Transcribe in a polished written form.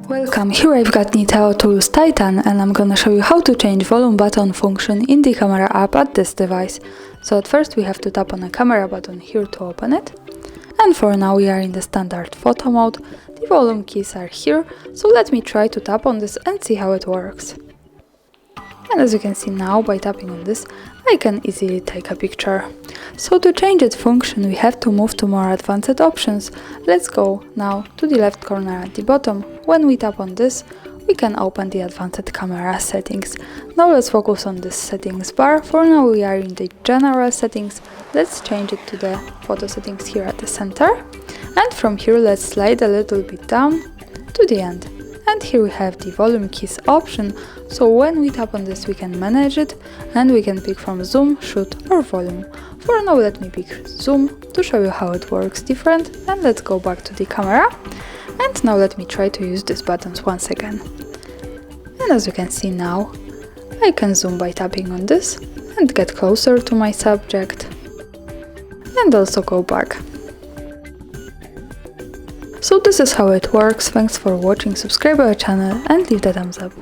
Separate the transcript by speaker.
Speaker 1: Welcome, here I've got Niteo Tools Titan and I'm gonna show you how to change volume button function in the camera app at this device. So at first we have to tap on a camera button here to open it. And for now we are in the standard photo mode. The volume keys are here, so let me try to tap on this and see how it works. And as you can see now, by tapping on this, I can easily take a picture. So to change its function, we have to move to more advanced options. Let's go now to the left corner at the bottom. When we tap on this, we can open the advanced camera settings. Now let's focus on this settings bar. For now we are in the general settings. Let's change it to the photo settings here at the center. And from here let's slide a little bit down to the end. And here we have the volume keys option, so when we tap on this we can manage it and we can pick from zoom, shoot or volume. For now let me pick zoom to show you how it works different, and let's go back to the camera. And now let me try to use these buttons once again. And as you can see now, I can zoom by tapping on this and get closer to my subject and also go back. So this is how it works. Thanks for watching, subscribe our channel and leave the thumbs up.